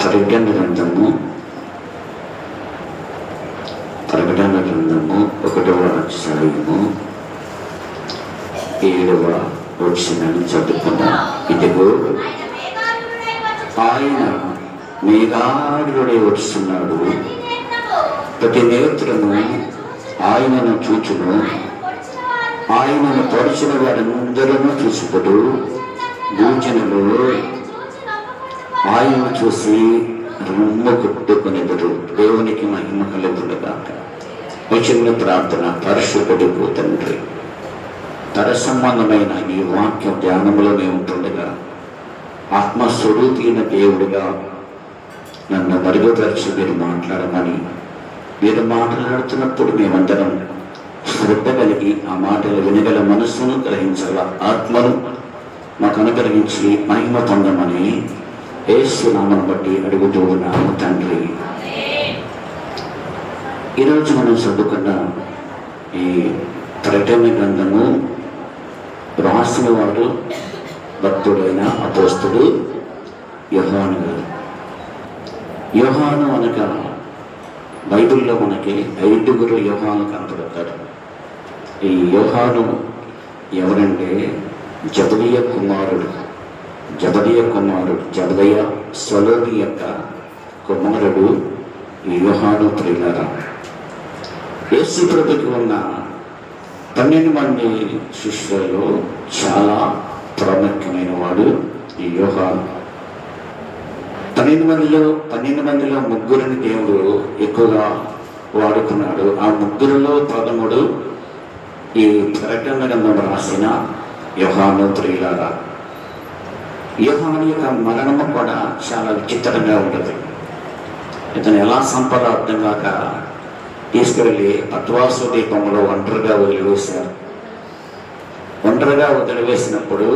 ప్రకటన గ్రంథము 1వ అధ్యాయము 7వ వచనాన్ని చదువుకున్నాం. ఇదిగో ఆయన మేఘారుడై వస్తున్నాడు, ప్రతి నేత్రము ఆయనను చూచును, ఆయనను పొడిచిన వారందరూ చూసుకుడు, భూజనులు ఆయనను చూసి రొమ్ము కొట్టుకునేదురు. దేవునికి మహిమ కలుగునుగాక. చిన్న ప్రార్థన. పరిశుద్ధుడు తండ్రి, తర సంబంధమైన ఈ వాక్య ధ్యానంలో మేము ఉంటుండగా ఆత్మస్వరూపైన దేవుడిగా నన్ను మరుగుపరిచి మీరు మాట్లాడమని, మీరు మాట్లాడుతున్నప్పుడు మేమందరం శ్రద్ధ కలిగి ఆ మాటలు వినగల మనస్సును గ్రహించాల ఆత్మను మాకు అనుగ్రహించి మహిమ పొందమని యేసు నామం బట్టి అడుగుతూ ఉన్నాము తండ్రి. ఈరోజు మనం చదువుకున్న ఈ ప్రకటన గ్రంథము రాసిన వాడు భక్తుడైన అపోస్తుడు యోహాను గారు. యోహాను అనగా బైబిల్లో మనకి 5 యోహాను కనపడతారు. ఈ యోహాను ఎవరంటే జబదీయ కుమారుడు. జబదయ్య సలోమి యొక్క కుమారుడు ఈ యోహాను. ప్రియులారా, యేసు ప్రభుకి ఉన్న 12 మంది శిష్యులలో చాలా ప్రాముఖ్యమైన వాడు ఈ యోహాను. 12 మందిలో ముగ్గురిని దేవుడు ఎక్కువగా వాడుకున్నాడు. ఆ ముగ్గురిలో ప్రథముడు ఈ ప్రకటన గ్రంథం రాసిన యోహాను. ప్రియులారా, యోహాను యొక్క మరణము కూడా చాలా విచిత్రంగా ఉంటుంది. ఇతను ఎలా సంపద అర్థం కాక తీసుకువెళ్ళి పద్మాసు దీపంలో ఒంటరిగా వదిలివేశారు. ఒంటరిగా వదిలివేసినప్పుడు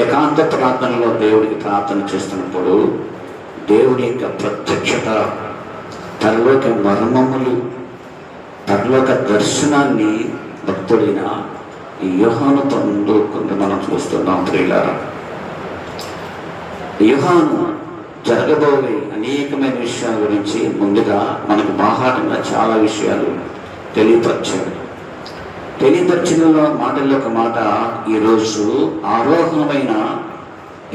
ఏకాంత ప్రార్థనలో దేవుడికి ప్రార్థన చేస్తున్నప్పుడు దేవుడి యొక్క ప్రత్యక్షత, పరలోక మర్మములు, పరలోక దర్శనాన్ని భక్తుడైన ఈ యోహాను పొందుకుంటూ మనం చూస్తున్నాం. ప్రియులారా, యోహాను జరగబోయే అనేకమైన విషయాల గురించి ముందుగా మనకు బాహాటంగా చాలా విషయాలు తెలియపరిచిన మాటల్లో ఒక మాట, ఈరోజు ఆరోహణమైన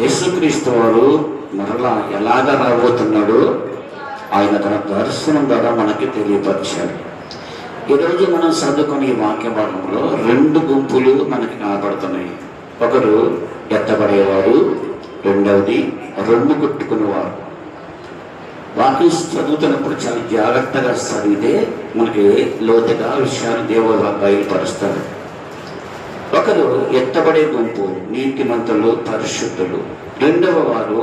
యేసుక్రీస్తు వారు మరలా ఎలాగ రాబోతున్నాడో ఆయన తన దర్శనం ద్వారా మనకి తెలియపరిచాడు. ఈరోజు మనం చదువుకునే ఈ వాక్య భాగంలో 2 గుంపులు మనకి కనపడుతున్నాయి. ఒకరు ఎత్తబడేవారు, రెండవది రొమ్ము కొట్టుకునేవారు. వాక్యం చదువుతున్నప్పుడు చాలా జాగ్రత్తగా చదివితే మనకి లోతుగా విషయాలు దేవుడు బయలుపరుస్తారు. ఒకరు ఎత్తబడే గుంపు, నీతిమంతులు, పరిశుద్ధులు. రెండవ వారు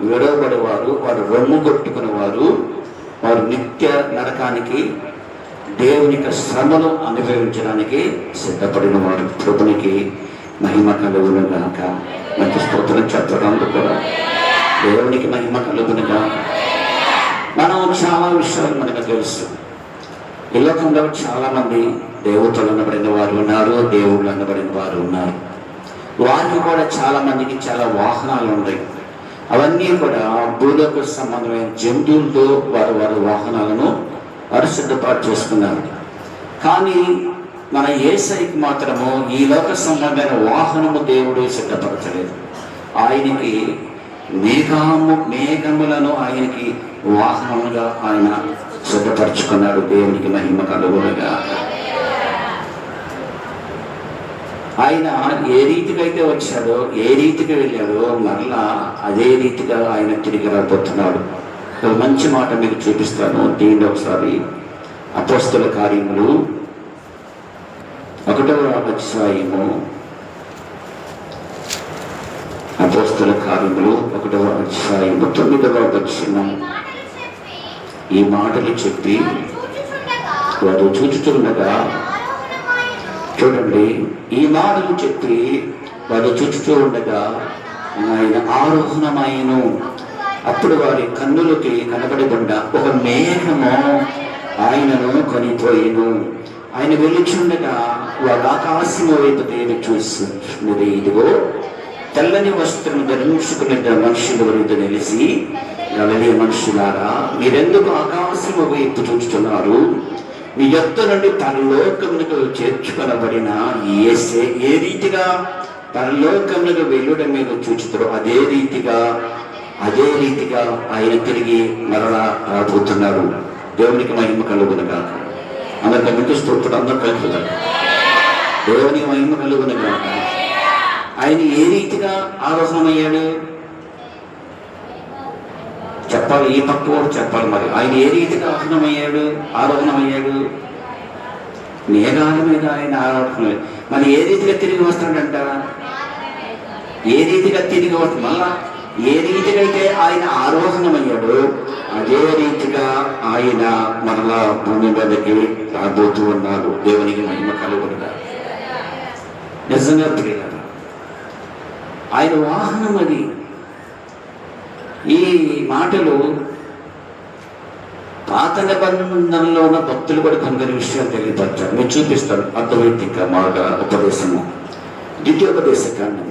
విడవబడేవారు, వారు రొమ్ము కొట్టుకునేవారు, వారు నిత్య నరకానికి, దేవునికి శ్రమను అనుభవించడానికి సిద్ధపడిన వారు. ప్రభునికి మహిమ కలుగునుగాక. మంచి స్తోత్రం చెప్పడం కూడా దేవునికి మహిమ కలుగునుగా. మనం చాలా విషయాలు మనకు తెలుసు. ఈ లోకంలో చాలా మంది దేవతలు అనబడిన వారు ఉన్నారు, దేవుళ్ళు అనబడిన వారు ఉన్నారు. వారికి కూడా చాలా మందికి చాలా వాహనాలు ఉన్నాయి. అవన్నీ కూడా భూలోక సంబంధమైన జంతువులతో వారు వాహనాలను వారు సిద్ధపాటు చేసుకున్నారు. కానీ మన యేసయ్యకి మాత్రము ఈ లోక సంబంధమైన వాహనము దేవుడు సిద్ధపరచలేదు. ఆయనకి మేఘములను ఆయనకి వాహనముగా ఆయన సిద్ధపరచుకున్నాడు. దేవునికి మహిమ కలుగునుగా. ఆయన ఏ రీతిగా అయితే వచ్చాడో, ఏ రీతిగా వెళ్ళాడో మరలా అదే రీతిగా ఆయన తిరిగి రాబోతున్నాడు. ఒక మంచి మాట మీకు చూపిస్తాను. దీన్ని ఒకసారి అపోస్తల కార్యములు 1వ అధ్యాయము, అపోస్తల కార్యములు 1వ అధ్యాయము 9వ వచనం. ఈ మాటలు చెప్పి వారు చూచుచుండగా, చూడండి, ఈ మాటలు చెప్పి వారు చూచుతూ ఉండగా ఆయన ఆరోహణమైన. అప్పుడు వారి కన్నులకి కనబడకుండా ఒక మేఘము ఆయనను కొనిపోయేను. ఆయన వెళ్ళిచుండగా వారు ఆకాశము వైపు తేరి చూస్తున్నది. ఇదిగో తెల్లని వస్త్రం ధరించుకునే మనుషులు వరకు తెలిసి, గలిలయ మనుషులారా, మీరెందుకు ఆకాశము వైపు చూస్తున్నారు? మీ యొద్ద నుండి పరలోకమునకు చేర్చుకొనబడిన యేసే ఏ రీతిగా పరలోకమునకు వెళ్ళడం మీద చూచుతారో అదే రీతిగా ఆయన తిరిగి మరలా రాబోతున్నారు. దేవునికి మహిమ కలుగునుగాక. అందరికీ మీకు స్తోత్రం. అందరూ కలుగుతారు. దేవునికి మహిమ కలుగునుగాక. ఆయన ఏ రీతిగా ఆరోహణమయ్యాడు చెప్పాలి. ఈ పక్క కూడా చెప్పాలి. మరి ఆయన ఏ రీతిగా ఆరోహణమయ్యాడు? మేఘాల మీద ఆయన ఆరోహణ. మరి ఏ రీతిగా తిరిగి వస్తాడంట? ఏ రీతిగా తిరిగి వస్తాడు? మళ్ళా ఏ రీతిగా అయితే ఆయన ఆరోహణమయ్యాడు అదే రీతిగా ఆయన మరలా భూమి మీదకి రాబోతూ ఉన్నారు. దేవునికి మహిమ కలుగునుగాక. నిజంగా ప్రియులారా, ఆయన వాహనం అది. ఈ మాటలు పాత నిబంధనలో ఉన్న భక్తులు కూడా కొన్ని విషయాలు తెలియపరచారు. మీరు చూపిస్తాను అర్థవైతిక మార్గ ఉపదేశము, ద్వితీయోపదేశ కాండము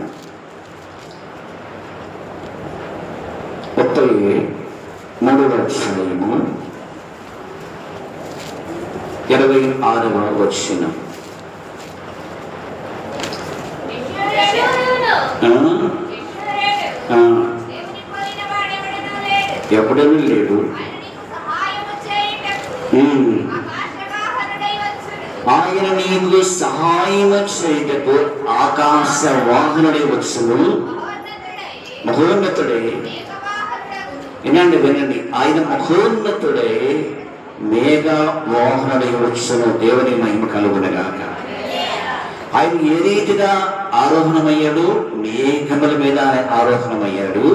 33వ అధ్యాయము 26వ వచనం. ఎప్పుడేమీ లేడు. ఆయన నీకు సహాయం చేయుటకు ఆకాశ వాహనుడే వచ్చును. మహోన్నతుడే, వినండి, ఆయన మహోన్నతుడే మేఘ వాహనుడే వచ్చును. దేవుని మహిమ కలుగునుగాక. ఆయన ఏ రీతిగా ఆరోహణమయ్యాడు? మేఘముల మీద ఆరోహణమయ్యాడు.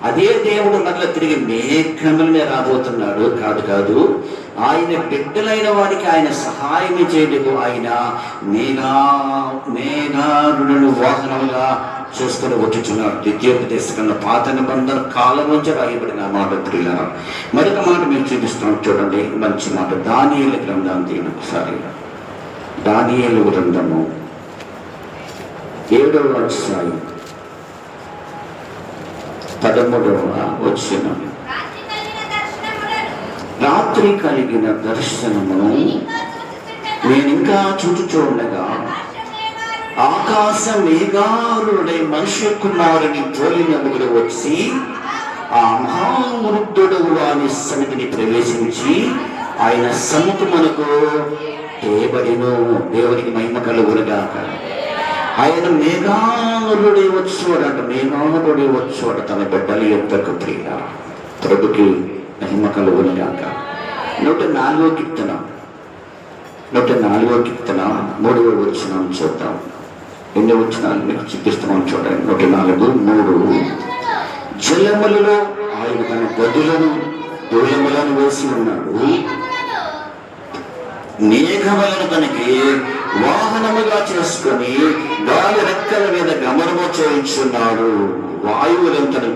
అదే దేవుడు మరలా తిరిగి మేఘముల మీద రాబోతున్నాడు. కాదు, ఆయన బిడ్డలైన వారికి ఆయన సహాయం చేయటకు ఆయన మేఘారులను వాహనముగా చూసుకొని వచ్చుచున్నాడు. ద్వితీయోపదేశ కన్నా పాత నిబంధన కాలం నుంచి రాయబడిన మాట ప్రియులారా. మరొక మాట మీరు చూపిస్తున్నాం చూడండి, మంచి మాట. దానియేలు గ్రంథాన్ని తీయండి ఒకసారి. దానియేలు గ్రంథము 7వ అధ్యాయం 13వ వచనం. రాత్రి కలిగిన దర్శనమును నేనింకా చూచుచుండగా ఆకాశ మేఘారుడై మనుష్య కుమారుని పోలినములు వచ్చి ఆ మహావృద్ధుడు వాని సన్నిధిని ప్రవేశించి ఆయన సముఖమునకు తేబడిను. దేవునికి మహిమ కలుగునుగాక. ఆయన మేఘారుడే వచ్చువాడట. తన బిడ్డల యొద్దకు ప్రియ ప్రభుకి మహిమ కలుగునుగాక. 104వ కీర్తన 3వ వచనం చూద్దాం. ఎన్నో వచనాలు మీకు చూపిస్తున్నాం చూడండి. 104:3. జలములలో ఆయన తన గదులను దూలములను వేసి ఉన్నాడు. మేఘములను తనకి వాహనముగా చేసుకొని గాలి రెక్కల మీద గమనము చేయించున్నాడు. వాయువులను తనకు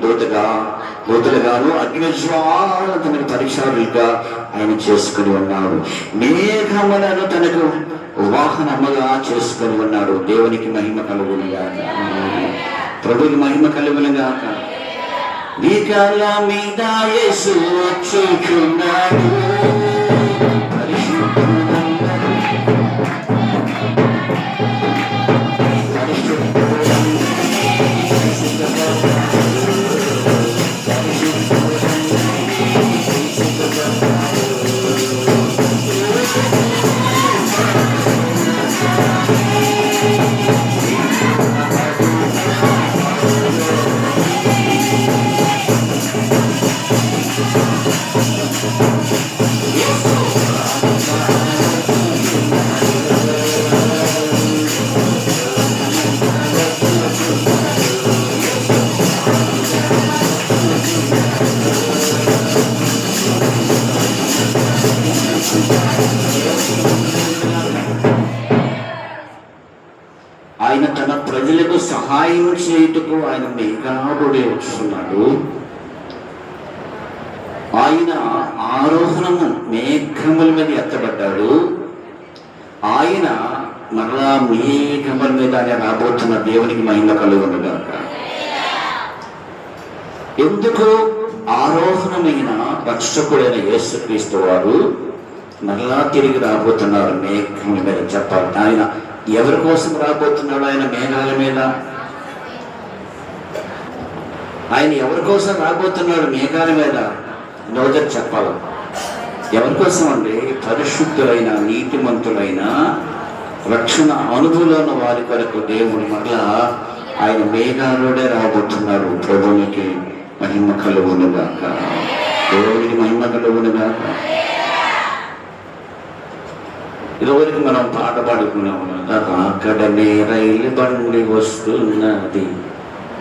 దూతలుగాను అగ్నిజ్వాలను తనకు పరిచారులుగా ఆయన చేసుకుని ఉన్నాడు. మేఘములను తనకు వాహనముగా చేసుకుని ఉన్నాడు. దేవునికి మహిమ కలుగునుగాక. ప్రభుకి మహిమ కలుగునుగాక. మేఘాల మీద యేసు వచ్చుచున్నాడు. ఆయన తన ప్రజలకు సహాయం చేయుటకు ఆయన మేఘారుడే వస్తున్నాడు. ఆయన ఆరోహణము మేఘముల మీద ఎత్తబడ్డాడు. ఆయన మరలా మేఘముల మీద ఆయన రాబోతున్న. దేవునికి మహిమ కలుగునుగాక. ఎందుకు ఆరోహణమైన రక్షకుడైన యేసుక్రీస్తు వారు మరలా తిరిగి రాబోతున్నారు మేఘం మీద. చెప్పాలి, ఆయన ఎవరి కోసం రాబోతున్నాడు? ఆయన మేఘాల మీద ఆయన ఎవరి కోసం రాబోతున్నాడు? మేఘాల మీద. రోజు చెప్పాలి, ఎవరి కోసం అండి? పరిశుద్ధులైన నీతిమంతులైన రక్షణ అనుభవంలో వారి కొరకు దేవుడు మరలా ఆయన మేఘాలుడే రాబోతున్నారు. ప్రభువునికి మహిమ కలుగునుగాక, దేవునికి మహిమ కలుగునుగాక. ఇదివరకు మనం పాట పాడుకున్నాము, అక్కడనే రైలు బండి వస్తున్నది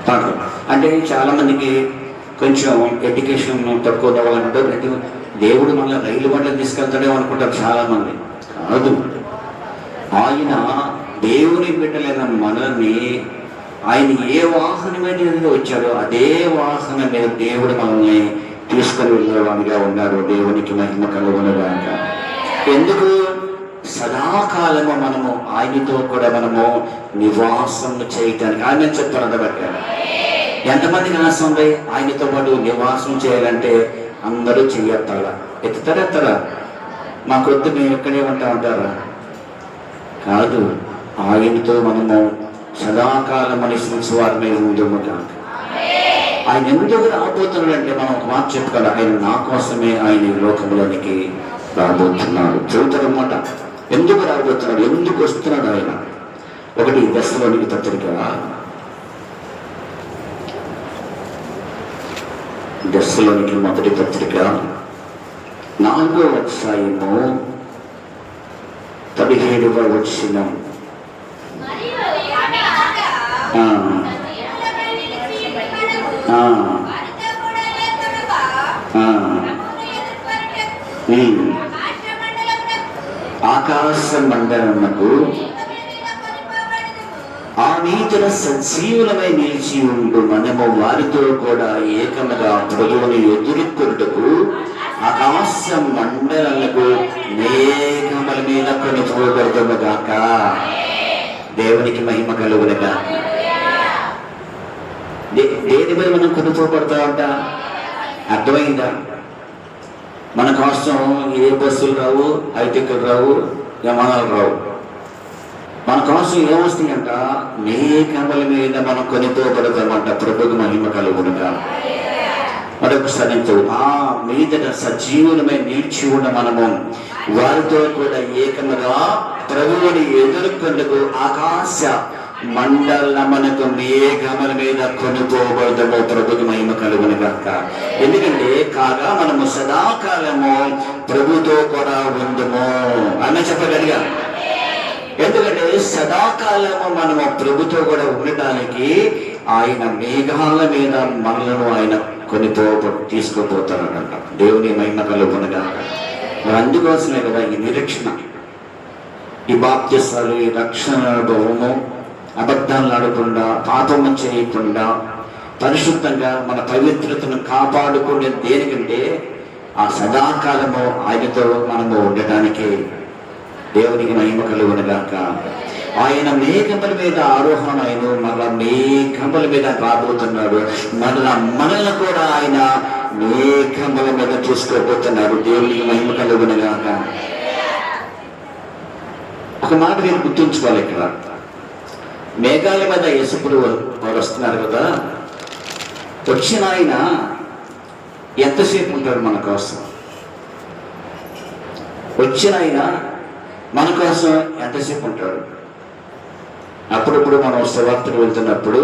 పాట. అంటే చాలా మందికి కొంచెం ఎడ్యుకేషన్ తక్కువ వాళ్ళంటారు, దేవుడు మళ్ళీ రైలు బండ్లు తీసుకెళ్తాడేమో అనుకుంటారు చాలా మంది. కాదు, ఆయన దేవుని బిడ్డలైన మనల్ని ఆయన ఏ వాహనం మీద వచ్చాడో అదే వాహనం మీద దేవుడు మనల్ని తీసుకొని వెళ్ళేవాడిగా ఉన్నారు. దేవునికి మహిమ కలుగునుగాక. ఎందుకు? సదాకాలము మనము ఆయనతో కూడా మనము నివాసం చేయటానికి. ఆయన చెప్తారు పెట్టారు. ఎంతమందికి ఆశ ఉంది ఆయనతో పాటు నివాసం చేయాలంటే? అందరూ చెయ్యత్తారా? ఎత్తుతారా? మాకొద్దు, మేము ఎక్కడే ఉంటారా? కాదు, ఆయనతో మనము సదాకాలం మనిషి వారి మీద ఉందము కాక. ఆయన ఎందుకు రాబోతున్నాడంటే మనం ఒక మాట చెప్పుకోవాలి, ఆయన నా కోసమే ఆయన ఈ లోకంలోనికి రాబోతున్నాడు. చెబుతారన్నమాట. ఎందుకు రాబోతున్నాడు, ఎందుకు వస్తున్నాడు ఆయన? ఒకటి దశలోనికి పత్రిక, దశలోనికి మొదటి పత్రిక 4వ అధ్యాయము 17వ వచనం. ఆకాశ మండలమునకు ఆ నీతిన సజీవులమై నిలిచి ఉండు మనము వారితో కూడా ఏకముగా ప్రభువుని ఎదుర్కొంటకు ఆకాశ మండలకు మేఘముల మీద కొనిపోబడుతున్నగాక. దేవునికి మహిమ కలుగునుగాక. దేని మీద మనం కొనిపోబడతామంట? అర్థమైందా? మన కోసం ఏ బస్సులు రావు, హైటెక్లు రావు, విమానాలు రావు. మన కోసం ఏమొస్తాయంట? మేఘముల మీద మనం కొనిపోబడతామంట. ప్రభువుకి మహిమ కలుగునుగాక. మరొకసారి ఆ మీదట సజీవులమై నిలిచి ఉన్న మనము వారితో కూడా ఏకముగా ప్రభువుని ఎదుర్కొందుకు ఆకాశ మండలమునకు మేఘముల మీద కొనిపోబడము. ప్రభువుకి మహిమ కలుగునుగాక. ఎందుకంటే కాగా మనము సదాకాలము ప్రభుతో కూడా ఉందము అని చెప్పగలిగా. ఎందుకంటే సదాకాలము మనము ప్రభుతో కూడా ఉండటానికి ఆయన మేఘాల మీద మనలను ఆయన తీసుకుపోతానంట. దేవుని మహిమ కలుగునుగాక. మరి అందుకోసమే కదా ఈ నిరీక్షణ, ఈ బాప్తిసాలు, ఈ రక్షణ అనుభవము, అబద్ధాలు ఆడకుండా, పాపము చేయకుండా, పరిశుద్ధంగా మన పవిత్రతను కాపాడుకునే దేనికంటే ఆ సదాకాలము ఆయనతో మనము ఉండటానికి. దేవునికి మహిమ కలుగునుగాక. ఆయన మేఘముల మీద ఆరోహణ అయిన మరలా మేఘముల మీద రాబోతున్నాడు. మరలా మనల్ని కూడా ఆయన మేఘముల మీద చూసుకోబోతున్నాడు. దేవునికి మహిమ కలుగునుగాక. ఒక మాట మీరు గుర్తుంచుకోవాలి, ఇక్కడ మేఘాల మీద యేసుప్రభు వారు వస్తున్నారు కదా. వచ్చిన ఆయన ఎంతసేపు ఉంటాడు మన కోసం? వచ్చిన ఆయన మన కోసం ఎంతసేపు ఉంటాడు? అప్పుడప్పుడు మనం సువార్తకు వెళ్తున్నప్పుడు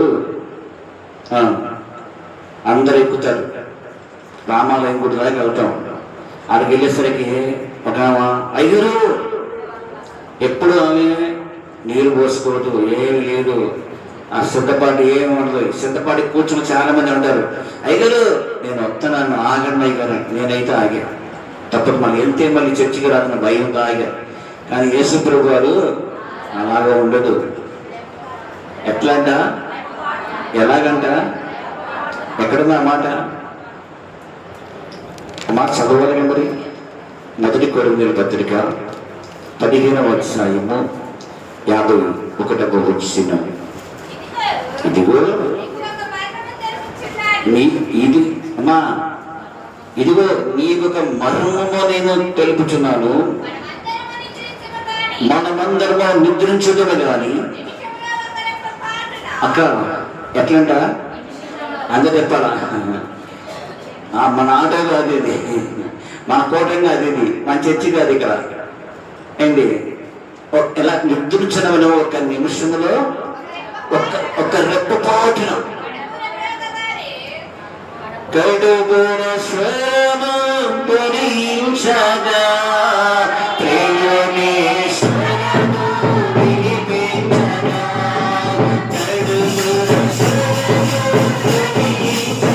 అందరు ఎక్కుతారు. రామాలయం గుడి దాకా వెళ్తాం. అక్కడికి వెళ్ళేసరికి ఒక అయ్యూరు ఎప్పుడు ఆమె నీరు పోసుకోవద్దు, ఏమి లేదు, ఆ సిద్ధపాటి ఏమి ఉండదు. సిద్ధపాటి కూర్చుని చాలా మంది ఉంటారు. అయ్యగారు నేను వస్తున్నాను, ఆగండి అయ్యగారు. నేనైతే ఆగా, తప్పదు. మళ్ళీ వెళ్తే మళ్ళీ చర్చికి రాదన్న భయంతో ఆగా. కానీ యేసుప్రభు గారు అలాగా ఉండదు. ఎట్లాంట? ఎలాగంట? ఎక్కడున్నా మాట? మాట చదవాలి మరి. మొదటి కొరింథీయుల పత్రిక 15వ అధ్యాయము 51వ వచనం. ఇదిగో నీ ఇది అమ్మా, ఇదిగో నీకొక మర్మము నేను తెలుపుచున్నాను, మనమందరము నిద్రించుదము గాని. అక్క ఎట్లంట అందరు చెప్పాలా? మన ఆటో కాదు ఇది, మన కోటం కాదు ఇది, మన చర్చి కాదు ఇక్కడ. ఏంటి ఎలా నిద్రించడం ఒక నిమిషంలో ఒక రెప్పపాటున కడుగున స్వరము ధ్వనించగా ప్రేమనే స్వరము వినిపించగా కడుగున స్వరము ధ్వనించగా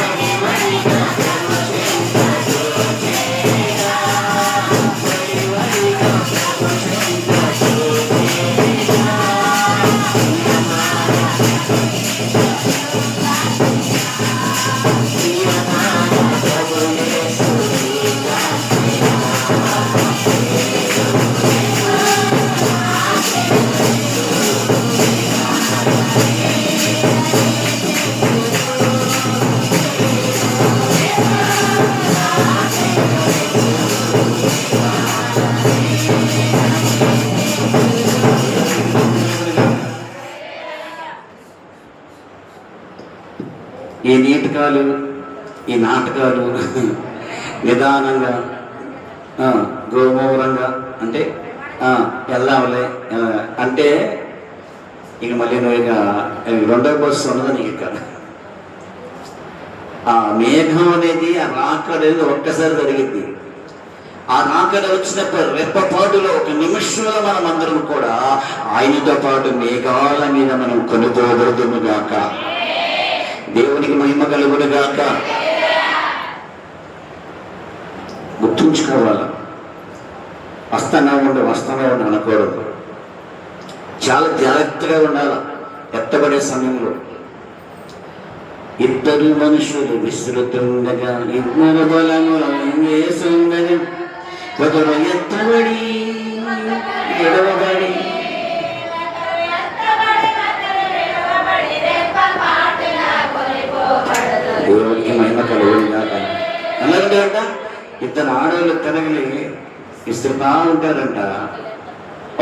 ప్రేమనే స్వరము వినిపించగా వడివడిగా ఈ నీటకాలు ఈ నాటకాలు నిదానంగా గోమూరంగా అంటే వెళ్దాంలే అంటే ఇక మళ్ళీ నువ్వు ఇక రెండో బస్సు ఉన్నది నీకు ఇక్కడ. ఆ మేఘం అనేది ఆ రాకడ అనేది ఒక్కసారి జరిగింది. ఆ రాకడ వచ్చినప్పుడు రెప్పపాటులో ఒక నిమిషంలో మనం అందరం కూడా ఆయనతో పాటు మేఘాల మీద మనం కొనుక్కోబడుతుము గాక. దేవునికి మహిమ కలుగును గాక. గుర్తుంచుకోవాలి, వస్తానా ఉండి అనకూడదు. చాలా జాగ్రత్తగా ఉండాలి. ఎత్తబడే సమయంలో ఇద్దరు మనుషులు విస్తృతుండగా ఇద్దరు బలములు ఒకరు ఎత్తబడి ఎడవబడి. దేవుడికి మహిమ కలుగును గాక. అలాగే అంట ఇద్దరు ఆడవాళ్ళు తిరగలి ఇస్తున్నా ఉంటారంట.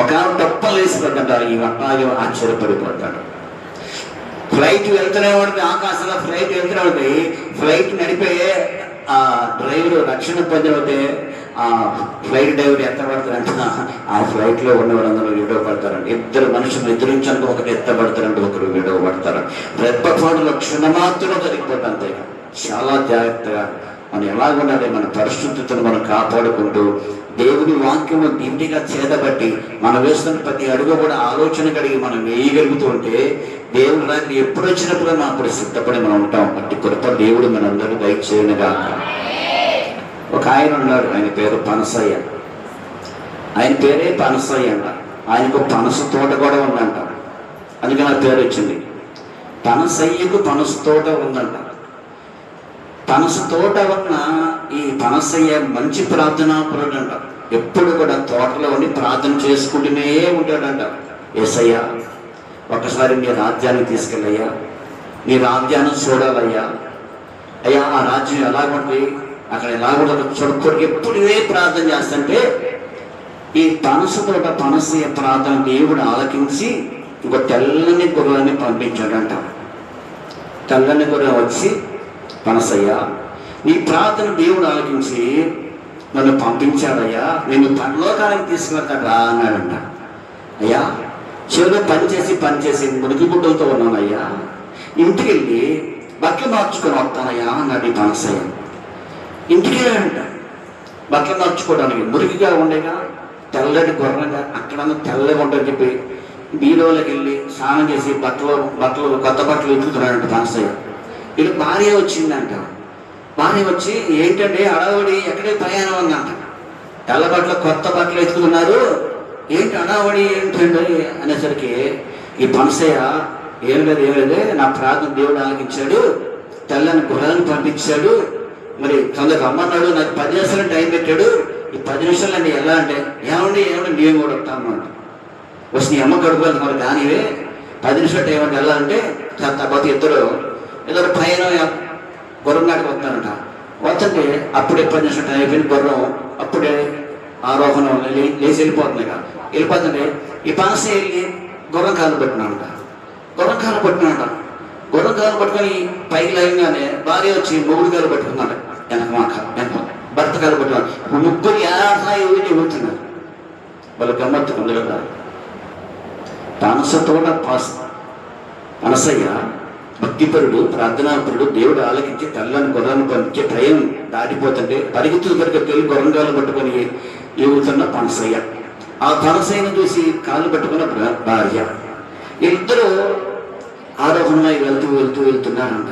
ఒక తప్పలు వేసిపోతుంట. ఈ అబ్బాయి ఆశ్చర్యపడిపోతాడు. ఫ్లైట్ వెళ్తూనే ఉంటుంది, ఆకాశంలో ఫ్లైట్ వెళ్తూనే ఉంటుంది. ఫ్లైట్ నడిపే ఆ డ్రైవరు రక్షణ పొందితే ఆ ఫ్లైట్ డ్రైవర్ ఎత్తబడతారంట. ఆ ఫ్లైట్ లో ఉన్న వాళ్ళందరూ విడవబడతారంట. ఇద్దరు మనుషులు ఎదురించడానికి ఒకరు ఎత్తబడతారంటే ఒకరు విడవబడతారు. రెప్పపాటులో క్షణమాత్రం జరిగిపోతుంది. అంతే. చాలా జాగ్రత్తగా మనం ఎలా ఉండాలి, మన పరిశుద్ధతను మనం కాపాడుకుంటూ దేవుని వాక్యము దిండిగా చేదబట్టి మనం వేస్తున్న ప్రతి అడుగు కూడా ఆలోచన కలిగి మనం వేయగలుగుతూ ఉంటే దేవుని రాత్రి ఎప్పుడు వచ్చినప్పుడు మనం అప్పుడు సిద్ధపడి మనం ఉంటాం. అట్టి కృప దేవుడు మనందరూ దయచేయనుగాక. ఒక ఆయన ఉన్నాడు, ఆయన పేరు పనసయ్య. ఆయన పేరే పనసయ్య అంట. ఆయనకు పనస తోట కూడా ఉందంట. అందుకని ఆ పేరు వచ్చింది. పనసయ్యకు పనస తోట ఉందంట. పనస తోట ఉన్న ఈ పనసయ్య మంచి ప్రార్థనాపరుడు అంట. ఎప్పుడు కూడా తోటలో ఉండి ప్రార్థన చేసుకుంటూనే ఉంటాడంట. యేసయ్య, ఒక్కసారి నీ రాజ్యాన్ని తీసుకెళ్ళయ్యా, నీ రాజ్యాన్ని చూడాలయ్యా. అయ్యా ఆ రాజ్యం ఎలాగుంటుంది, అక్కడ ఎలాగుంటుంది చూడకూడదు. ఎప్పుడు ఇదే ప్రార్థన చేస్తుంటే ఈ పనస తోట పనసయ్య ప్రార్థన దేవుడు ఆలకించి ఇంకో తెల్లని గొర్రెని పంపించాడంట. తెల్లని గొర్రె వచ్చి, పనసయ్య నీ ప్రార్థన దేవుడు ఆలకించి నన్ను పంపించాడయ్యా, నేను పరలోకానికి తీసుకువెళ్తాడు రా అన్నాడంట. అయ్యా చెవిలో పనిచేసి మురికి గుడ్డలతో ఉన్నానయ్యా, ఇంటికి వెళ్ళి బట్టలు మార్చుకొని వస్తానయ్యా అన్నాడు ఈ పనసయ్య. ఇంటికి వెళ్ళాడంట బట్టలు మార్చుకోవడానికి. మురికిగా ఉండేగా తెల్లటి గొర్రెగా అక్కడ తెల్లగా ఉంటాయని చెప్పి బీరోలోకి వెళ్ళి స్నానం చేసి బట్టలు కొత్త బట్టలు ఎత్తుకుతున్నాడంట పనసయ్య. వీళ్ళు భార్య వచ్చిందంట. భార్య వచ్చి, ఏంటంటే అడవడి ఎక్కడే ప్రయాణం ఉందంట. తెల్ల బట్టలు కొత్త బట్టలు ఎత్తుకున్నారు, ఏంటి అడవడి ఏంటండి అనేసరికి ఈ పనసయ్య ఏం లేదు, నా ప్రార్థన దేవుడు ఆలకించాడు, తెల్లని గుర్రాన్ని పంపించాడు, మరి తొందరగా రమ్మన్నాడు, నాకు 10 నిమిషాలు టైం పెట్టాడు, ఈ 10 నిమిషాలు అండి ఎలా అంటే ఏమండి నేను కూడా వస్తాను అంట. వచ్చి నీ అమ్మ కడుపు వెళ్తున్నారు కానివే 10 నిమిషాలు టైం అంటే వెళ్ళాలంటే తర్వాత ఇద్దరు పైన గుర్రం కాడికి వస్తారంట. వస్తుంటే అప్పుడే 10 నిమిషాలు టైం అయిపోయింది, గుర్రం అప్పుడే ఆరోహణం లేచి వెళ్ళిపోతుంది. వెళ్ళిపోతుంటే ఈ పనస వెళ్ళి గుర్రం కాలు పట్టినాడంట. గుర్రం కాలు పట్టుకొని పైకి లేగానే భార్య వచ్చి మొగుడు కాలు పట్టుకున్నాడు. వెనక భర్త కాలు పట్టుకున్నాడు. ముగ్గురు యాభై ఊరుతున్నారు. వాళ్ళు గమ్మత్తు అందులో పనస తోట పనసయ్య భక్తిపరుడు, ప్రార్థనాపరుడు, దేవుడు ఆలకించి తెల్లని గుర్రాన్ని పంపించే టైం దాటిపోతుంటే పరిగెత్తులు గుర్రంగాలు పట్టుకొని ఎగురుతున్న పనసయ్య. ఆ పనసయ్యను చూసి కాళ్ళు పట్టుకున్న భార్య. ఇద్దరు ఆరోహణమై వెళ్తున్నారంట.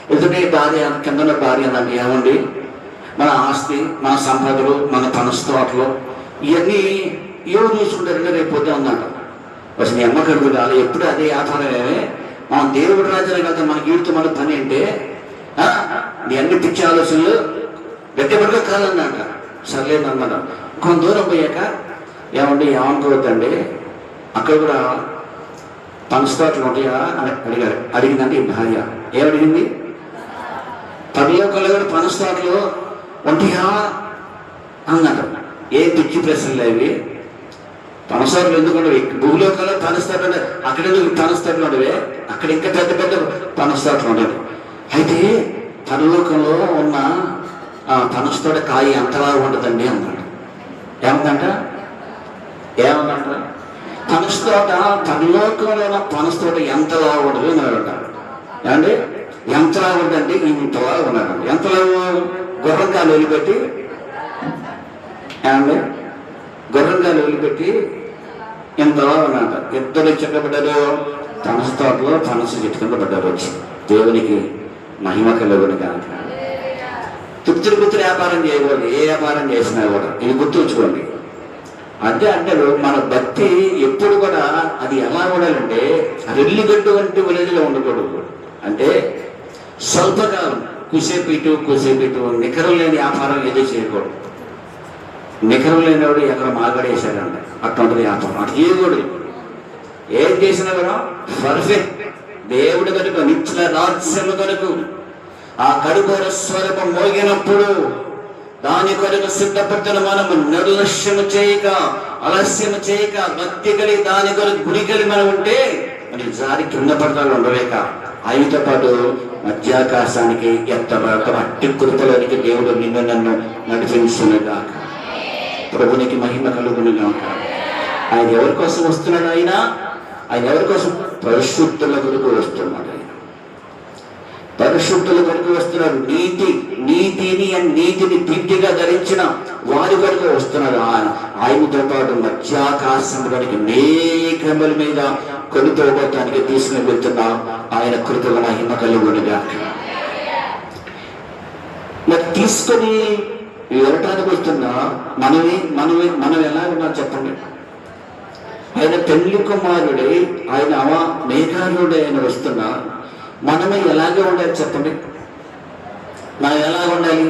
వెళ్తుంటే భార్య కింద భార్య అన్నది, ఏమండి మన ఆస్తి, మన సంపదలు, మన పనస తోటలు ఇవన్నీ ఎవరు చూసుకుంటారంటే రేపు పొద్దున ఉందంట. వచ్చి నీ అమ్మ కడుపు కాదు, ఎప్పుడు అదే వ్యాపారమే. మనం దేవుడి రాజ్యానికి వెళ్తాం, మనకి వీడితో మన పని అంటే నీ అన్ని పిచ్చి ఆలోచనలు గట్టిపడిగా కాదన్నమాట. సర్లేదన్నమాట. కొంత దూరం పోయాక, ఏమండి ఏమనుకోవద్దండి, అక్కడ కూడా పనస తోటలు ఉంటాయా అని అడిగిందంటే ఈ భార్య. ఏమడిగింది? పరలోకంలో కూడా పనస తోటలు ఉంటాయా అన్నాడు. ఏ పిచ్చి ప్రశ్నలు అవి? పనస తోటలు ఎందుకంటే భూలోకంలో పనస తోటలు అక్కడ ఎందుకు పనస తోటలు ఉండవే? అక్కడ ఇంకా పెద్ద పెద్ద పనస తోటలు ఉండేవి. అయితే పరలోకంలో ఉన్న పనస తోట కాయ ఎంతలా ఉంటుందండి అన్నాడు. ఏమందంట పనస తోట పరలోకంలో ఉన్న పనస తోట ఎంతలా ఉండదు అన్నాడంట. ఏమండి ఎంతలా ఉందండి? ఇంతలా ఉన్నాడండి. ఎంతలా? గుర్రంకాలు వదిలిపెట్టి, ఏమండి గుర్రంకాలు వదిలిపెట్టి ఎంతలా ఉన్నాడ. ఇద్దరు చెక్కబడ్డారు. పనస తోటలో పనస చెట్టు కింద పడ్డారు. వచ్చి దేవునికి మహిమ కలుగును కాక. గుర్తులు వ్యాపారం చేయకూడదు. ఏ వ్యాపారం చేసినా కూడా ఇది గుర్తుంచుకోండి. అంటే మన భక్తి ఎప్పుడు కూడా అది ఎలా ఉండాలంటే రెల్లిగడ్డు వంటి విలేజ్లో ఉండకూడదు. అంటే స్వల్పకాలం కూసేపు ఇటు నికరం లేని వ్యాపారం ఏదో చేయకూడదు. నికరం లేనివాడు ఎక్కడ మాగడేశాడంట, అటువంటి వ్యాపారం అటు చేయకూడదు. ఏం చేసినా కూడా పర్ఫెక్ట్ దేవుడి కనుక నిత్య రాజ్యము కనుక ఆ కడుగోర స్వరూపం మోగినప్పుడు దాని కొరకు సిద్ధపడుతున్న మనము నిర్లక్ష్యము చేయక, ఆలస్యము చేయక, భక్తి కలిగి దాని కొరకు గుడి కలిగి మనం ఉంటే మరి జారి కింద పడతాలు ఉండలేక ఆయనతో పాటు మధ్యాకాశానికి ఎత్తబడక అట్టి కృపలోనికి దేవుడు నిన్ను నన్ను నడిపించునుగా. ప్రభునికి మహిమ కలుగునుగాక. ఆయన ఎవరి కోసం వస్తున్నాడు? ఆయన ఎవరి కోసం? పరిశుద్ధుల కొరకు వస్తున్నాడు. ఆయన పరిశుద్ధుల కొరకు వస్తున్నాడు. నీతిని దివ్యగా ధరించిన వారి కొరకు వస్తున్నాడు. ఆయనతో పాటు మధ్యాకాశంలోనికి మేఘముల మీద కొనుకోవటానికి తీసుకుని వెళ్తున్నా ఆయన కృపల మహిమ కలుగునుగా. మరి తీసుకొని వెళ్ళటానికి వస్తున్నా మనం ఎలా ఉన్నా చెప్పండి. ఆయన పెళ్లి కుమారుడై ఆయన మేఘారుడై ఆయన వస్తున్నా మనమే ఎలాగే ఉండాలి చెప్పండి. మనం ఎలా ఉండాలి?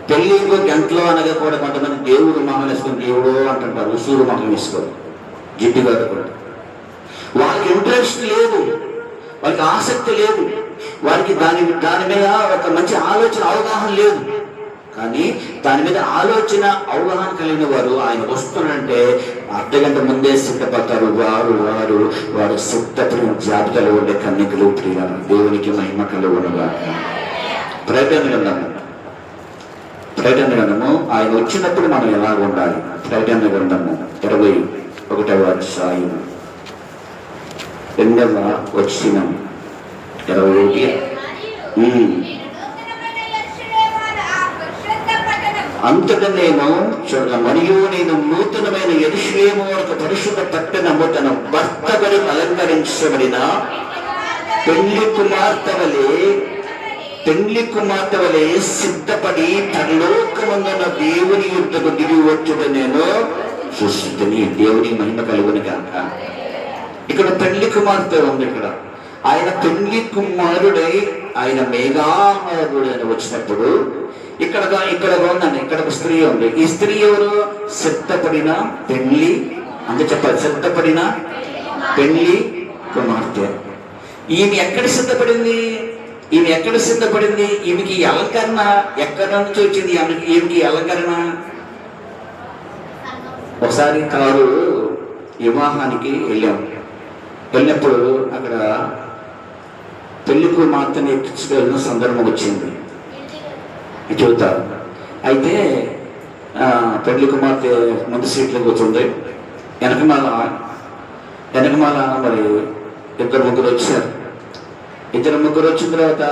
పెళ్లి ఇంకో గంటలో అనగా కూడా కొంతమంది దేవుడు మొహం వేసుకొని దేవుడు అంటుంటారు. ఉసూరు మొహం వేసుకోరు, జిడ్డు గారు కూడా. వాళ్ళకి ఇంట్రెస్ట్ లేదు, వాళ్ళకి ఆసక్తి లేదు, వారికి దాని మీద ఒక మంచి ఆలోచన అవగాహన లేదు. కానీ దాని మీద ఆలోచన అవగాహన కలిగిన వారు ఆయన వస్తున్నాడంటే అర్ధగంట ముందే సిద్ధపడతారు. వారు సిద్ధపడిన జాబితాలో ఉండే కన్నికలు ప్రియులు. దేవునికి మహిమ కలుగునుగా. ప్రకటన గ్రంథము ఆయన వచ్చినప్పుడు మనం ఎలా ఉండాలి? ప్రకటన గ్రంథము 21వ అధ్యాయం 2వ వచనం 21. అంతటా మరియు నేను నూతనమైన యెరూషలేము వరకు పరిశుద్ధ పట్టణము తన భర్త వరకు అలంకరించబడిన పెళ్లి కుమార్తె వలె సిద్ధపడి పరలోకమందున దేవుని యుద్ధకు దిగి వచ్చుట నేను చూస్తుంది. దేవుని మహిమ కలుగును కాక. ఇక్కడ పెళ్లి కుమార్తె ఉంది. ఇక్కడ ఆయన పెళ్లి కుమారుడై ఆయన మేఘామారుడైన వచ్చినప్పుడు ఇక్కడ ఉందండి, ఇక్కడ ఒక స్త్రీ ఉంది. ఈ స్త్రీ ఎవరు? సిద్ధపడిన పెళ్లి, అంటే చెప్పాలి, సిద్ధపడిన పెళ్లి కుమార్తె. ఈమె ఎక్కడ సిద్ధపడింది? ఈమెకి అలంకరణ ఎక్కడి నుంచి వచ్చింది? ఈమెకి అలంకరణ ఒకసారి కారు వివాహానికి వెళ్ళినప్పుడు అక్కడ పెళ్లి కుమార్తెని ఎక్కించుకెళ్ళిన సందర్భం వచ్చింది. చూద్దాం. అయితే పెళ్లి కుమార్తె ముందు సీట్లో కూర్చుంది. వెనకమాల మరి ఇద్దరు ముగ్గురు వచ్చిన తర్వాత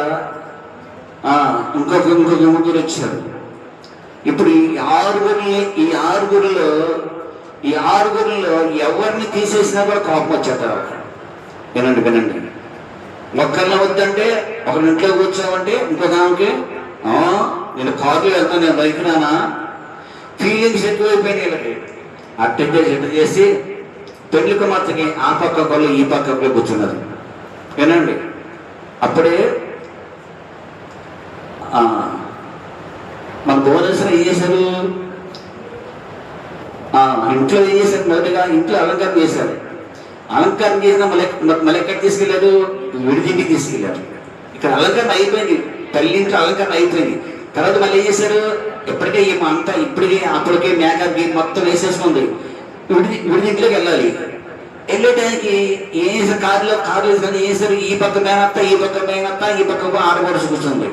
ఇంకొక ముగ్గురు వచ్చారు. ఇప్పుడు ఈ ఆరుగురిలో ఎవరిని తీసేసినా కూడా కోపం వచ్చేస్తారు. వినండి, ఒక్కరిని వద్దంటే ఒకరి ఇంట్లో కూర్చోమంటే ఇంకొక ఆమెకి నేను కారులో వెళ్తాను, నేను బైక్ రానా, ఫీలింగ్స్ ఎక్కువైపోయినాయి వీళ్ళకి. అట్టెట్ చేసి పెళ్లి కుమార్తెకి ఆ పక్క ఒకళ్ళు ఈ పక్క ఒకళ్ళు కూర్చున్నారు. వినండి, అప్పుడే మన భువనేశ్వరం ఏం చేశారు? ఇంట్లో ఏం చేశారు? మొదటిగా ఇంట్లో అలంకరణ చేశారు. అలంకరణ చేసిన మళ్ళీ ఎక్కడ తీసుకెళ్ళారు? విడిదింటికి తీసుకెళ్ళారు. ఇక్కడ అలంకరణ అయిపోయింది, తల్లి ఇంట్లో అలంకరణ అయిపోయింది. తర్వాత మళ్ళీ ఏం చేశారు? ఎప్పటికే అంతా అప్పటికే మేకప్ మొత్తం వేసేసుకుంది. విడిదింట్లోకి వెళ్ళాలి. వెళ్ళేటానికి కారులో వేసుకొని వేసారు. ఈ పక్క మేనత్త, ఈ పక్క ఆడపడుచు కూర్చుంది.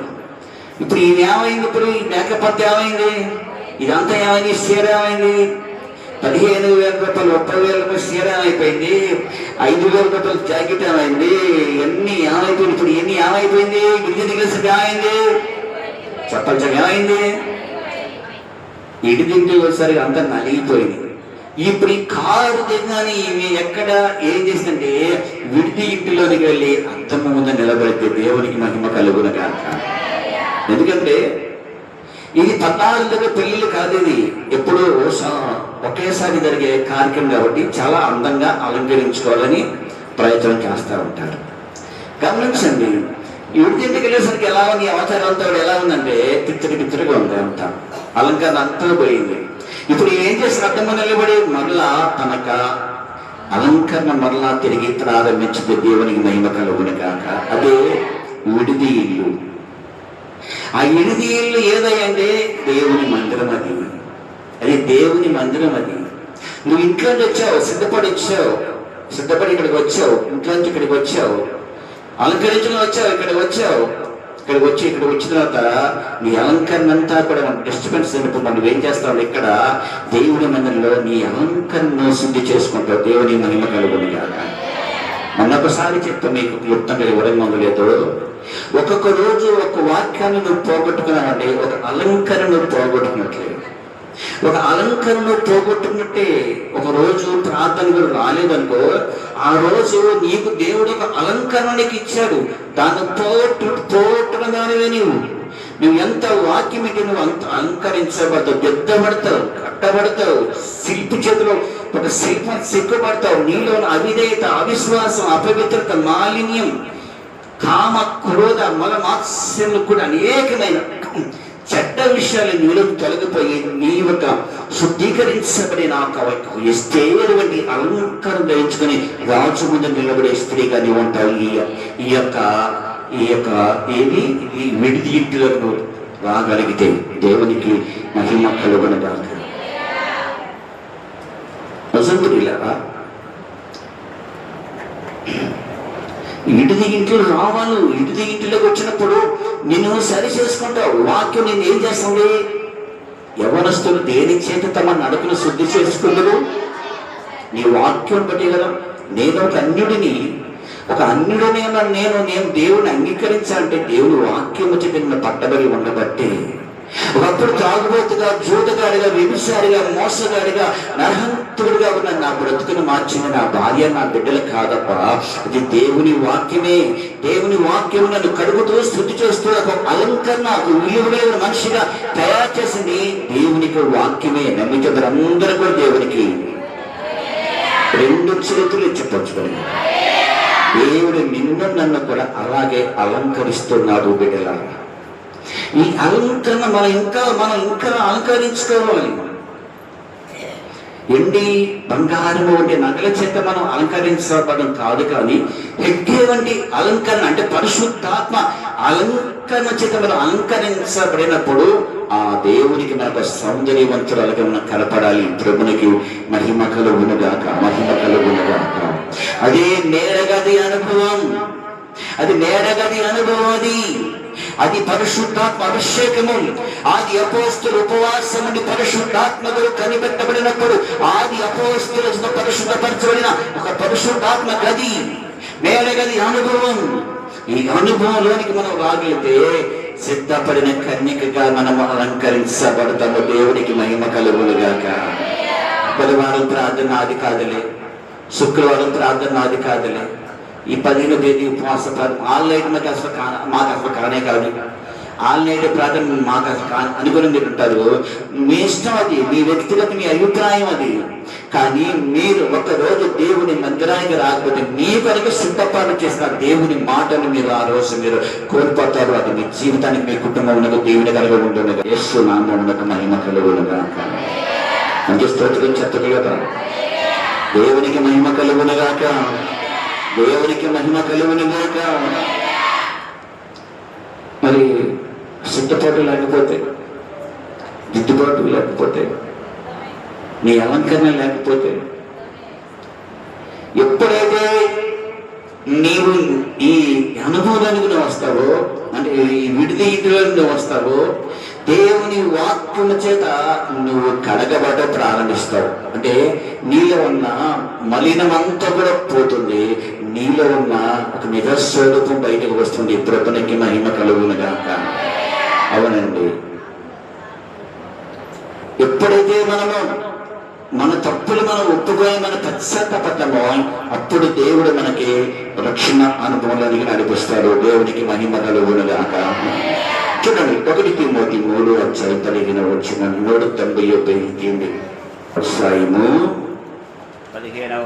ఇప్పుడు ఈ ఏమైంది? ఇప్పుడు ఈ మేకప్ అంతా ఏమైంది? ఇదంతా ఏమైంది? చీర ఏమైంది? 15,000 రూపాయలు, 30,000 రూపాయలు చీర ఏమైపోయింది, 5,000 రూపాయలు జాకెట్ ఏమైంది, ఎన్ని ఏమైపోయింది? ఇప్పుడు ఎన్ని ఏమైపోయింది? విడిది కలిసి ఏమైంది? చెప్పాలి, ఏమైంది? ఇడిదింటి ఒకసారి అంతా నలిగిపోయింది. ఇప్పుడు ఈ కారు దిగానే ఈమె ఎక్కడ ఏం చేసిందంటే విడిది ఇంటిలోనికి వెళ్ళి అద్దము ముందు నిలబడితే దేవునికి మహిమ కలుగున కాక. ఎందుకంటే ఇది 14 దగ్గర పెళ్లిళ్ళు కాదు, ఇది ఎప్పుడూ ఒకేసారి జరిగే కార్యక్రమం కాబట్టి చాలా అందంగా అలంకరించుకోవాలని ప్రయత్నం చేస్తూ ఉంటారు. గమనించండి, విడిదింటికి వెళ్ళేసరికి ఎలా ఉంది? అవతారం అంతా ఎలా ఉందంటే తిత్తడిగా ఉంది, అంతా అలంకరణ అంతా పోయింది. ఇప్పుడు ఏం చేసి అర్థం నిలబడి మరలా తనక అలంకరణ మరలా తిరిగి ప్రారంభించింది. దేవునికి మహిమ కలుగును కాక. అదే విడిది ఇల్లు. ఆ విడిది ఇల్లు ఏదంటే దేవుని మందిరం. అది దేవుని మందిరం. అది నువ్వు ఇంట్లో నుంచి వచ్చావు, సిద్ధపడి ఇక్కడికి వచ్చావు, ఇంట్లో నుంచి ఇక్కడికి వచ్చావు, అలంకరించిన వచ్చావు, ఇక్కడికి వచ్చిన తర్వాత నీ అలంకరణ అంతా కూడా మన డిస్టర్బెన్స్ మనం ఏం చేస్తావు? ఇక్కడ దేవుని మందిరంలో నీ అలంకరణ శుద్ధి చేసుకుంటావు. దేవుని మహిమ కలుగును గాక. మొన్నొకసారి చెప్తా మీకు క్లుప్తంగా వివరంగా ఉండలేదు. ఒక్కొక్క రోజు ఒక వాక్యాన్ని నువ్వు పోగొట్టుకున్నావంటే ఒక అలంకరణ నువ్వు పోగొట్టుకున్నట్లే. ఒక అలంకరణ పోగొట్టుకున్నట్టే. ఒక రోజు ప్రార్థన కూడా రాలేదనుకో, ఆ రోజు నీకు దేవుడు ఒక అలంకరణకి ఇచ్చాడు. దాన్ని పోగొట్టుకున్నానివే నువ్వు ఎంత వాక్యం ఇటు నువ్వు అంత అలంకరించబడతావు, యుద్ధపడతావు, కట్టబడతావు, శిల్పి చేతిలో ఒక శిల్పం సిగ్గుపడతావు. నీలో అవిధేయత, అవిశ్వాసం, అపవిత్రత, మాలిన్యం, కామ, క్రోధ, మలమాత్స్యములు కూడా అనేకమైన చెడ్డ విషయాలు నీలో తొలగిపోయి నీ యొక్క శుద్ధీకరించబడిన ఎస్తేరు వంటి అలంకారం ధరించుకొని రాజు ముందు నిలబడే స్త్రీగా నీవు ఉంటావు. ఈ యొక్క ఈ విడిది ఇంటిలోకి రాగలిగితే దేవునికి మహిమ కలుగును గాక. వసంతుడిలారా, విడిది ఇంట్లో రావాలి. విడిది ఇంటిలోకి వచ్చినప్పుడు నిన్ను సరి చేసుకుంటావు. వాక్యం నేను ఏం చేస్తుంది? యవ్వనస్తులు దేని చేత తమ నడుపును శుద్ధి చేసుకుందరు? నీ వాక్యం బట్టి కదా. నేను ఒక అన్యుడిని నేను దేవుని అంగీకరించాలంటే దేవుని వాక్యం చేత నిన్ను పట్టబడి ఉండబట్టే. ఒకప్పుడు తాగుబోతుగా, జూతగాడిగా, వ్యభిచారిగా, మోసగాడిగా, నరహంతుడిగా ఉన్న నా బ్రతుకును మార్చిన నా భార్య, నా బిడ్డలు కాదప్ప. అది దేవుని వాక్యమే. దేవుని వాక్యం నన్ను కడుగుతూ స్తుతి చేస్తూ ఒక అలంకరణ, ఒక విలువైన మనిషిగా తయారు చేసింది దేవునికి వాక్యమే. నమ్మితే అందరూ కూడా దేవునికి 2 చేతులు చెప్పొచ్చుకోండి. దేవుడు నిన్ను నన్ను కూడా అలాగే అలంకరిస్తున్నాడు బిడ్డలారా. ఈ అలంకరణ మనం ఇంకా అలంకరించుకోవాలి. ఎండి బంగారము వంటి నగల చేత మనం అలంకరించబడడం కాదు, కానీ హెగ్గే వంటి అలంకరణ అంటే పరిశుద్ధాత్మ అలంకరణ చేత మనం అలంకరించబడినప్పుడు ఆ దేవునికి మనకు సౌందర్యవంతురాలుగా మనం కనపడాలి. ప్రభునికి మహిమ కలుగునుగాక, మహిమ కలుగునుగాక. అదే నేరగది అనుభవం, అది నేరగది అనుభవం, అది పరిశుద్ధాత్మ అభిషేకము. ఆది అపోస్తుల ఉపవాసం నుండి పరిశుద్ధాత్మకు కనిపెట్టబడినప్పుడు ఆది అపోస్తుల పరిశుద్ధపరచబడిన ఒక పరిశుద్ధాత్మ గది, నేరగది అనుభవం. ఈ అనుభవంలోనికి మనం రాగలిగితే సిద్ధపడిన కన్యకగా మనం అలంకరించబడతాము. దేవునికి మహిమ కలుగునుగాక. బుధవారం ప్రార్థన నాది కాదులే, శుక్రవారం ప్రార్థన నాది కాదులే, ఈ 15వ తేదీ ఉపవాస ప్రార్థన ఆన్లైన్ మాకు అసలు కానే కాదు, ఆన్లైన్ ప్రార్థన మాకు అసలు అనుకుని మీరు ఉంటారు. మీ ఇష్టం, అది మీ వ్యక్తిగత మీ అభిప్రాయం అది. కానీ మీరు ఒకరోజు దేవుని మందిరానికి రాకపోతే మీ కొరకు సిద్ధపాటు చేసిన దేవుని మాటను మీరు ఆ రోజు మీరు కోల్పోతారు. అది మీ జీవితానికి, మీ కుటుంబమునకు దేవుని కలిగి ఉంటుంది. యేసు నామమునకు మహిమ కలుగునుగాక. మంచి స్తోత్రం చెత్తది కదా. దేవునికి మహిమ కలుగునుగాక, దేవునికి మహిమ కలుగునుగాక. మరి సిద్ధపాటు లేకపోతే, దిద్దుబాటు లేకపోతే, నీ అలంకరణ లేకపోతే, ఎప్పుడైతే నీవు ఈ అనుభవానికి నువ్వు వస్తావో, అంటే ఈ విడిదిలో నువ్వు వస్తావో, దేవుని వాక్యము చేత నువ్వు కడగబడ ప్రారంభిస్తావు. అంటే నీలో ఉన్న మలినమంతా కూడా పోతుంది, నీలో ఉన్న ఒక నిజస్వరూపం బయటకు వస్తుంది. ప్రభునికి మహిమ కలుగునుగాక. అవునండి, ఎప్పుడైతే మనము మన తప్పులు మనం ఒప్పుకొని మన పశ్చాత్తాపడతామో అప్పుడు దేవుడు మనకి రక్షణ అనుభవంలోనికి నడిపిస్తాడు. దేవునికి మహిమ కలుగునుగాక. చూడండి, 1 తిమోతి 3:15 190 అధ్యాయము 15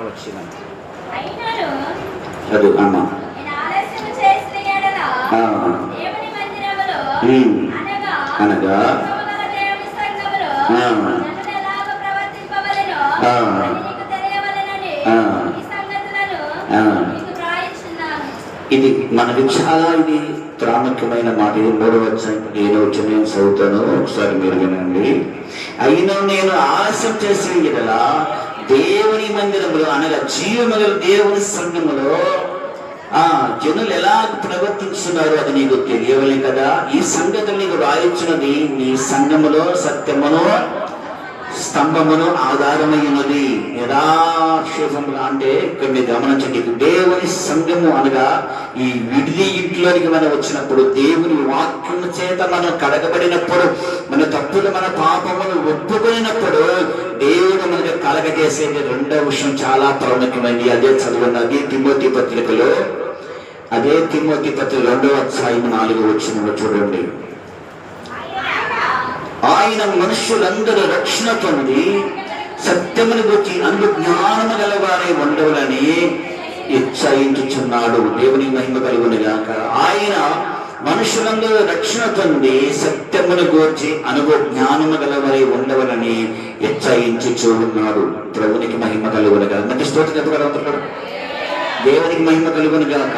చదువు అమ్మా. అనగా ఇది మనకి చాలా ఇది ప్రాముఖ్యమైన మాట. ఇది 3వ అధ్యాయం నేను చదువుతాను, ఒకసారి మీరు వినండి. అయినా నేను ఆలస్యం చేసిన ఎడలా దేవుని మందిరములో, అనగా జీవముగల దేవుని సంఘములో జనులు ఎలా ప్రవర్తిస్తున్నారు అది నీకు తెలియవలే కదా. ఈ సంగతులు నీకు రాయించినది నీ సంఘములో సత్యమును స్తంభమును ఆధారమైనది. యథాక్షేపముగా అంటే ఇక్కడ మీరు గమనించండి, దేవుని సంఘము అనగా ఈ విడిది ఇంట్లోనికి మనం వచ్చినప్పుడు, దేవుని వాక్యం చేత మనం కడగబడినప్పుడు, మన తప్పులు మన పాపమును ఒప్పుకున్నప్పుడు దేవుడు మనకు కలగజేసేది రెండవ విషయం చాలా ప్రాముఖ్యమైనది. అదే చదవండి, అదే తిమోతి పత్రికలో, అదే తిమోతి పత్రిక 2వ అధ్యాయం 4వ చూడండి. ఆయన మనుషులందరూ రక్షణ పొంది సత్యమును గురించి అనుజ్ఞానము గలవారే ఉండవులని ఇచ్చయించుచున్నాడు. దేవుని మహిమ కలుగునుగాక. ఆయన మనుషులందరూ రక్షణ పొంది సత్యమును గూర్చి అనుజ్ఞానము గలవారే ఉండవలని ఇచ్చయించుచూ ఉన్నాడు. ప్రభునికి మహిమ కలుగునుగాక. మంచి స్తోత్రం చెప్పగలరు. దేవునికి మహిమ కలుగునుగాక.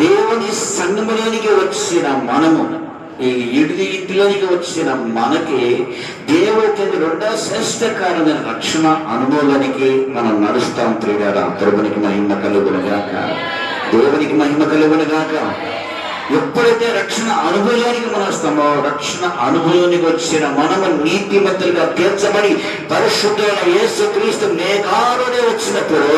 దేవుని సంఘములోనికి వచ్చిన మనము, ఈ ఇంటిలోనికి వచ్చిన మనకి దేవుడికి రెండవ శ్రేష్ట కారణమైన రక్షణ అనుభవానికి మనం నడుస్తాం. ప్రియులారా, ప్రభునికి మహిమ కలుగునుగాక. దేవునికి మహిమ కలుగునుగాక. ఎప్పుడైతే రక్షణ అనుభవానికి మనం వస్తామో, రక్షణ అనుభవానికి వచ్చిన మనము నీతిమంతులుగా తీర్చబడి పరిశుద్ధమైన యేసుక్రీస్తు మేఘాలునే వచ్చినప్పుడు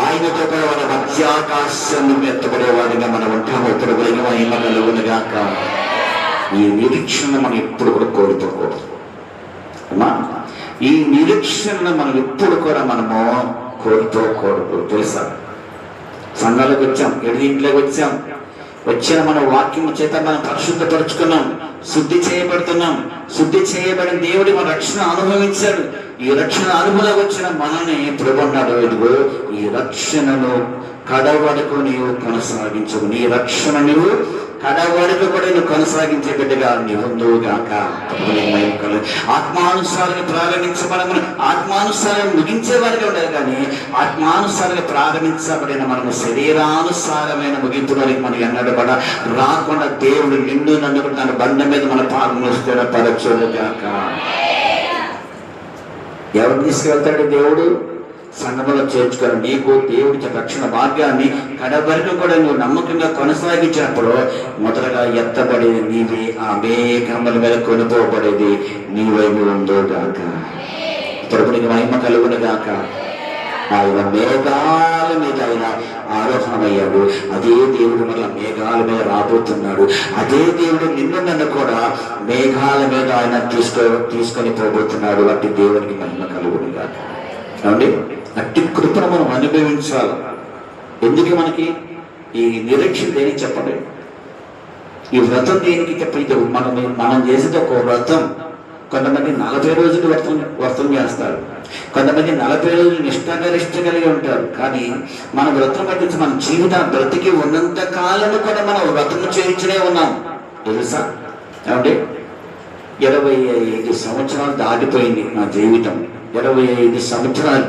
ఆయనతో కూడా మన మధ్యాకాశాన్ని ఎత్తబడేవాడిగా మనం ఉంటాము. ప్రభునికి మహిమ కలుగునుగాక. ఈ నిరీక్షణ మనం ఎప్పుడు కూడా కోల్పోకూడదు అమ్మా. ఈ నిరీక్షణ మనం ఎప్పుడు కూడా మనము కోల్పోకూడదు. తెలుసా, సంఘాలకు వచ్చాం, ఇంట్లోకి వచ్చిన మన వాక్యము చేత మనం పరిశుద్ధపరుచుకున్నాం, శుద్ధి చేయబడుతున్నాం. శుద్ధి చేయబడిన దేవుడు మన రక్షణ అనుభవించాడు. ఈ రక్షణ అనుభవంలోకి వచ్చిన మనల్ని ప్రభున్నాడు, ఇదిగో ఈ రక్షణను కడవడకు నీవు కొనసాగించు, నీ రక్షణ నువ్వు కడవరకు కూడా నువ్వు కొనసాగించే బిడ్డగా నీవుందువు గాక. ఆత్మానుసారంగా ప్రారంభించబడము, ఆత్మానుసారంగా ముగించే వారిగా ఉండాలి. కానీ ఆత్మానుసారంగా ప్రారంభించబడిన మనము శరీరానుసారమైన ముగింపు వరకు మనం ఎన్నడూ కూడా రాకుండా దేవుడు నిండు నన్ను తన బండ మీద మన పాదములు స్థిరపరచును గాక. ఎవరు తీసుకెళ్తాడు దేవుడు? సంఘంలో చేర్చుకొని నీకు దేవుడి రక్షణ భాగ్యాన్ని కడవరకు కూడా నువ్వు నమ్మకంగా కొనసాగించినప్పుడు మొదటగా ఎత్తబడేది నీవి, ఆ మేఘముల మీద కొనుకోబడేది నీవైపు ఉందో గాక. ప్రభునికి మహిమ కలుగును గాక. ఆయన మేఘాల మీద ఆయన ఆరోహణమయ్యాడు. అదే దేవుడు మళ్ళీ మేఘాల మీద రాబోతున్నాడు. అదే దేవుడు నిన్ను నన్ను కూడా మేఘాల మీద ఆయన తీసుకొని పోబోతున్నాడు. అట్టి దేవునికి మహిమ కలుగును గాక. ఏమండి, అట్టి కృపను మనం అనుభవించాలి. ఎందుకు మనకి ఈ నిరీక్షణ దేనికి చెప్పండి? ఈ వ్రతం దేనికి చెప్పండి? మనం చేసేది ఒక వ్రతం. కొంతమంది 40 రోజులు వ్రతం చేస్తారు, కొంతమంది 40 రోజులు నిష్ఠ కలిగి ఉంటారు. కానీ మన వ్రతం పట్టించి మన జీవితం బ్రతికి ఉన్నంత కాలము కూడా మనం వ్రతం చేయించనే ఉన్నాం. తెలుసా? ఏమంటే 25 సంవత్సరాలు దాటిపోయింది నా జీవితం. 25 సంవత్సరాలు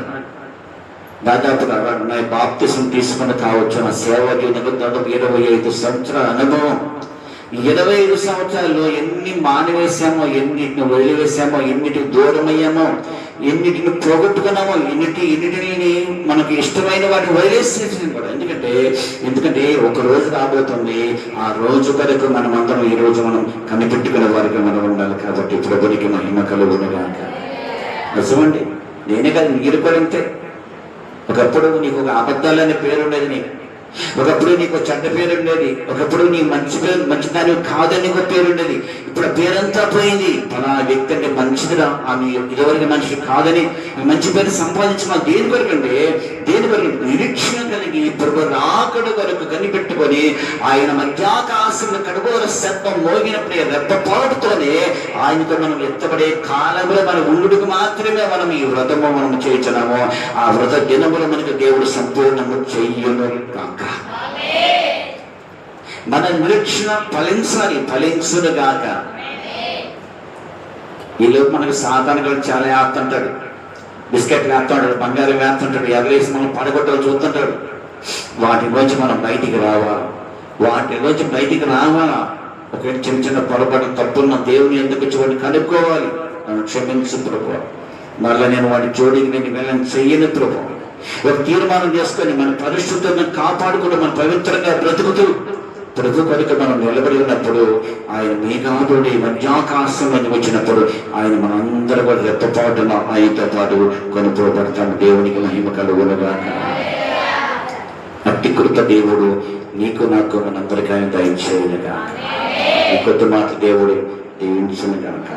దాదాపుగా నా బాప్తిసం తీసుకుని కావచ్చు. నా సేవ జీవితం దాదాపు 25 సంవత్సరాల అనుభవం. 25 సంవత్సరాల్లో ఎన్ని మానివేశామో, ఎన్నిటిని వదిలివేశామో, ఎన్నిటికి దూరమయ్యామో, ఎన్నిటిని పోగొట్టుకున్నామో, ఎన్నిటిని మనకి ఇష్టమైన వాటిని వదిలేసేసింది కూడా. ఎందుకంటే ఒక రోజు రాబోతుంది. ఆ రోజు వరకు మనమందరం ఈ రోజు మనం కనిపెట్టుకునే వారికి మనం ఉండాలి. కాబట్టి ప్రభునికి మహిమ కలుగును గాక. నిజమండి, నేనే కాదు, మీరు కూడా అంతే. ఒకప్పుడు నీకు ఒక అబద్ధాలనే పేరు ఉండేది, నీకు ఒకప్పుడు నీకు చెడ్డ పేరు ఉండేది, ఒకప్పుడు నీ మంచిదాని కాదని ఒక పేరు ఉండేది. ఇప్పుడు ఆ పేరంతా పోయింది. మన వ్యక్తి అంటే మంచిదిరా, ఆమె ఇదివరకు మనిషి కాదని మంచి పేరు సంపాదించిన దేని కొరకు అంటే నిరీక్షణ కలిగి ప్రభు రాకడ వరకు కనిపెట్టుకొని ఆయన మధ్యాకాశంలో కడుగోర శబ్దం మోగినప్పుడే రెప్పపాటుతోనే ఆయనతో మనం ఎత్తబడే కాలంలో మన ఉండుకు మాత్రమే మనం ఈ వ్రతము మనం చేయించున్నాము. ఆ వ్రత దినములు మనకు దేవుడు సంపూర్ణము చెయ్యును కాక. మన నిరీక్షణ ఫలించును గాక. ఈలోపు మనకు సాధారణంగా చాలా వేస్తుంటాడు, బిస్కెట్లు వేస్తుంటాడు, బంగారం వేస్తుంటాడు, ఎగరేసి మనం పడగొట్టాలి చూస్తుంటాడు. వాటిలోంచి మనం బయటికి రావాలా. ఒక చిన్న పొరపాటు తప్పున్న దేవుని ఎందుకు చూడండి కనుక్కోవాలి. నన్ను క్షమించు ప్రభు, మరలా నేను వాటి జోడికి నేను వెళ్ళని చెయ్యను ప్రభు. ఒక తీర్మానం చేసుకొని మన పరిశుద్ధతను కాపాడుకుంటూ మన పవిత్రంగా బ్రతుకుతూ ప్రభు కొరకు మనం నిలబడి ఉన్నప్పుడు ఆయన మేఘాలుడి మధ్యాకాశం అని వచ్చినప్పుడు ఆయన మనందరూ కూడా రెప్పపాటున ఆయనతో పాటు కొనుక్కోబడతాము. దేవునికి మహిమ కలుగునుగా. అట్టి కృత దేవుడు నీకు నాకు మనందరికీ ఆయన దయచేయునుగా. ఈ కొత్త మాట దేవుడు దీవించును గాక.